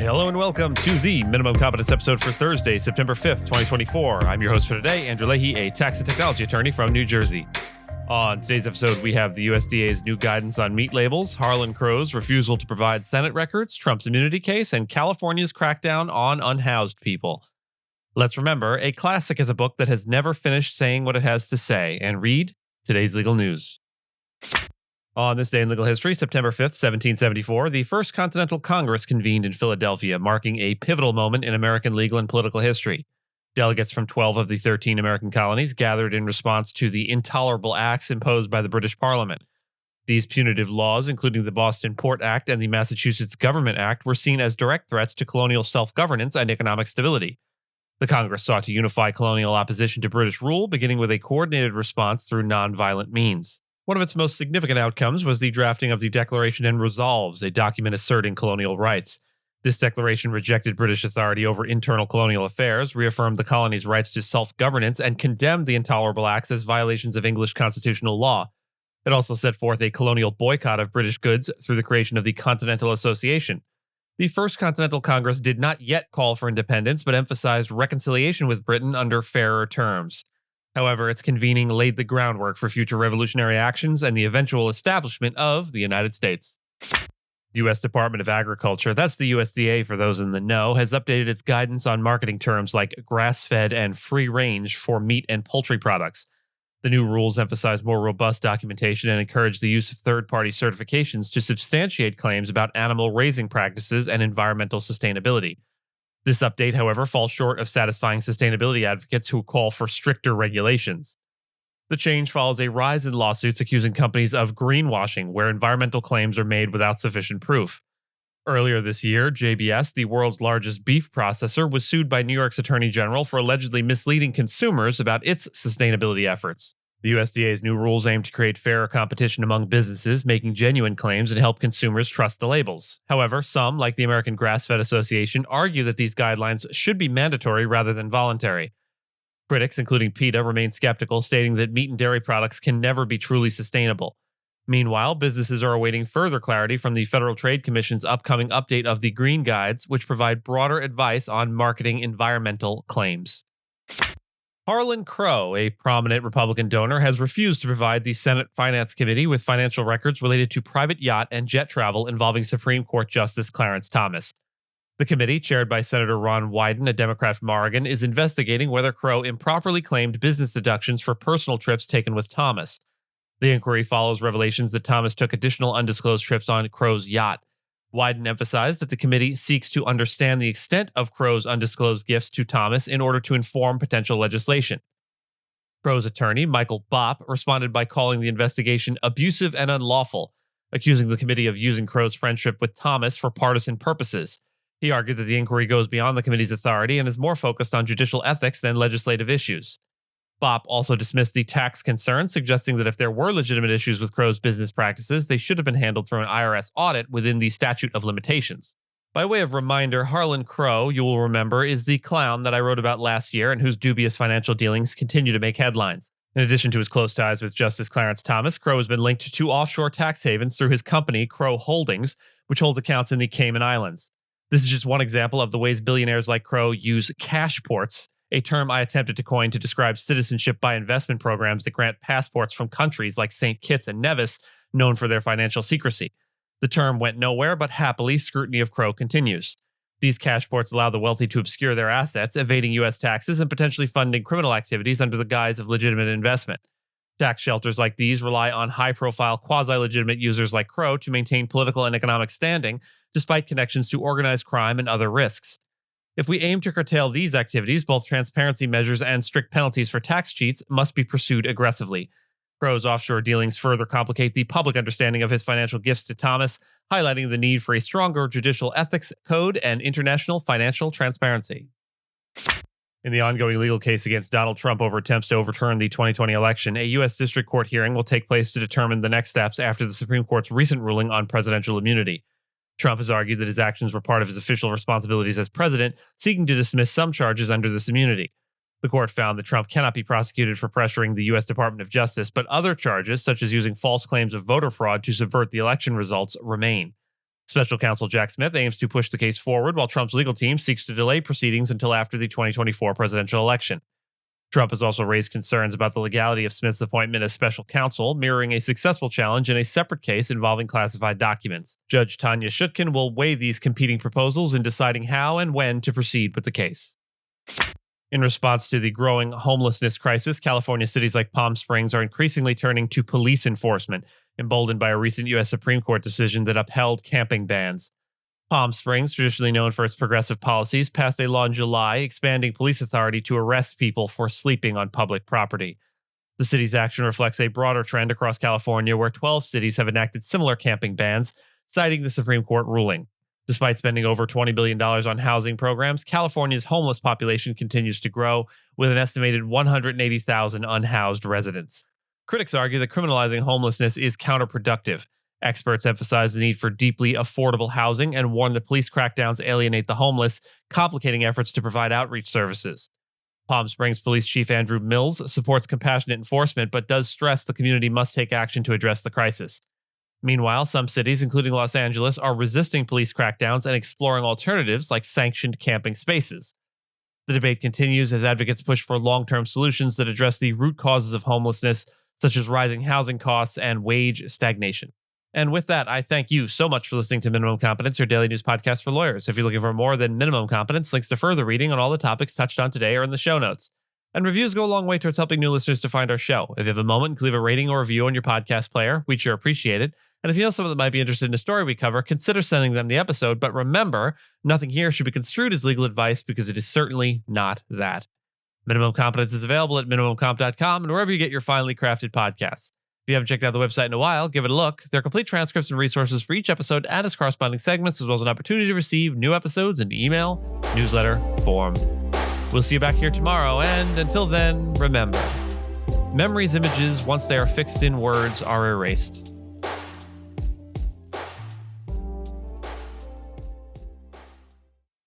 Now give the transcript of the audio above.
Hello and welcome to the Minimum Competence episode for Thursday, September 5th, 2024. I'm your host for today, Andrew Leahy, a tax and technology attorney from New Jersey. On today's episode, we have the USDA's new guidance on meat labels, Harlan Crow's refusal to provide Senate records, Trump's immunity case, and California's crackdown on unhoused people. Let's remember, a classic is a book that has never finished saying what it has to say, and read today's legal news. On this day in legal history, September 5th, 1774, the First Continental Congress convened in Philadelphia, marking a pivotal moment in American legal and political history. Delegates from 12 of the 13 American colonies gathered in response to the Intolerable Acts imposed by the British Parliament. These punitive laws, including the Boston Port Act and the Massachusetts Government Act, were seen as direct threats to colonial self-governance and economic stability. The Congress sought to unify colonial opposition to British rule, beginning with a coordinated response through nonviolent means. One of its most significant outcomes was the drafting of the Declaration and Resolves, a document asserting colonial rights. This declaration rejected British authority over internal colonial affairs, reaffirmed the colony's rights to self-governance, and condemned the Intolerable Acts as violations of English constitutional law. It also set forth a colonial boycott of British goods through the creation of the Continental Association. The First Continental Congress did not yet call for independence, but emphasized reconciliation with Britain under fairer terms. However, its convening laid the groundwork for future revolutionary actions and the eventual establishment of the United States. The U.S. Department of Agriculture, that's the USDA for those in the know, has updated its guidance on marketing terms like grass-fed and free-range for meat and poultry products. The new rules emphasize more robust documentation and encourage the use of third-party certifications to substantiate claims about animal raising practices and environmental sustainability. This update, however, falls short of satisfying sustainability advocates who call for stricter regulations. The change follows a rise in lawsuits accusing companies of greenwashing, where environmental claims are made without sufficient proof. Earlier this year, JBS, the world's largest beef processor, was sued by New York's Attorney General for allegedly misleading consumers about its sustainability efforts. The USDA's new rules aim to create fairer competition among businesses, making genuine claims and help consumers trust the labels. However, some, like the American Grass-Fed Association, argue that these guidelines should be mandatory rather than voluntary. Critics, including PETA, remain skeptical, stating that meat and dairy products can never be truly sustainable. Meanwhile, businesses are awaiting further clarity from the Federal Trade Commission's upcoming update of the Green Guides, which provide broader advice on marketing environmental claims. Harlan Crow, a prominent Republican donor, has refused to provide the Senate Finance Committee with financial records related to private yacht and jet travel involving Supreme Court Justice Clarence Thomas. The committee, chaired by Senator Ron Wyden, a Democrat from Oregon, is investigating whether Crow improperly claimed business deductions for personal trips taken with Thomas. The inquiry follows revelations that Thomas took additional undisclosed trips on Crow's yacht. Wyden emphasized that the committee seeks to understand the extent of Crow's undisclosed gifts to Thomas in order to inform potential legislation. Crow's attorney, Michael Bopp, responded by calling the investigation abusive and unlawful, accusing the committee of using Crow's friendship with Thomas for partisan purposes. He argued that the inquiry goes beyond the committee's authority and is more focused on judicial ethics than legislative issues. Bopp also dismissed the tax concern, suggesting that if there were legitimate issues with Crow's business practices, they should have been handled through an IRS audit within the statute of limitations. By way of reminder, Harlan Crow, you will remember, is the clown that I wrote about last year and whose dubious financial dealings continue to make headlines. In addition to his close ties with Justice Clarence Thomas, Crow has been linked to offshore tax havens through his company, Crow Holdings, which holds accounts in the Cayman Islands. This is just one example of the ways billionaires like Crow use cash ports, a term I attempted to coin to describe citizenship by investment programs that grant passports from countries like St. Kitts and Nevis, known for their financial secrecy. The term went nowhere, but happily, scrutiny of Crow continues. These cash ports allow the wealthy to obscure their assets, evading U.S. taxes and potentially funding criminal activities under the guise of legitimate investment. Tax shelters like these rely on high-profile, quasi-legitimate users like Crow to maintain political and economic standing, despite connections to organized crime and other risks. If we aim to curtail these activities, both transparency measures and strict penalties for tax cheats must be pursued aggressively. Crow's offshore dealings further complicate the public understanding of his financial gifts to Thomas, highlighting the need for a stronger judicial ethics code and international financial transparency. In the ongoing legal case against Donald Trump over attempts to overturn the 2020 election, a U.S. District Court hearing will take place to determine the next steps after the Supreme Court's recent ruling on presidential immunity. Trump has argued that his actions were part of his official responsibilities as president, seeking to dismiss some charges under this immunity. The court found that Trump cannot be prosecuted for pressuring the U.S. Department of Justice, but other charges, such as using false claims of voter fraud to subvert the election results, remain. Special counsel Jack Smith aims to push the case forward while Trump's legal team seeks to delay proceedings until after the 2024 presidential election. Trump has also raised concerns about the legality of Smith's appointment as special counsel, mirroring a successful challenge in a separate case involving classified documents. Judge Tanya Shutkin will weigh these competing proposals in deciding how and when to proceed with the case. In response to the growing homelessness crisis, California cities like Palm Springs are increasingly turning to police enforcement, emboldened by a recent U.S. Supreme Court decision that upheld camping bans. Palm Springs, traditionally known for its progressive policies, passed a law in July expanding police authority to arrest people for sleeping on public property. The city's action reflects a broader trend across California where 12 cities have enacted similar camping bans, citing the Supreme Court ruling. Despite spending over $20 billion on housing programs, California's homeless population continues to grow, with an estimated 180,000 unhoused residents. Critics argue that criminalizing homelessness is counterproductive. Experts emphasize the need for deeply affordable housing and warn that police crackdowns alienate the homeless, complicating efforts to provide outreach services. Palm Springs Police Chief Andrew Mills supports compassionate enforcement, but does stress the community must take action to address the crisis. Meanwhile, some cities, including Los Angeles, are resisting police crackdowns and exploring alternatives like sanctioned camping spaces. The debate continues as advocates push for long-term solutions that address the root causes of homelessness, such as rising housing costs and wage stagnation. And with that, I thank you so much for listening to Minimum Competence, your daily news podcast for lawyers. If you're looking for more than minimum competence, links to further reading on all the topics touched on today are in the show notes. And reviews go a long way towards helping new listeners to find our show. If you have a moment, leave a rating or review on your podcast player. We'd sure appreciate it. And if you know someone that might be interested in a story we cover, consider sending them the episode. But remember, nothing here should be construed as legal advice because it is certainly not that. Minimum Competence is available at minimumcomp.com and wherever you get your finely crafted podcasts. If you haven't checked out the website in a while, give it a look. There are complete transcripts and resources for each episode and its corresponding segments, as well as an opportunity to receive new episodes in email, newsletter, form. We'll see you back here tomorrow, and until then, remember, memories, images, once they are fixed in words, are erased.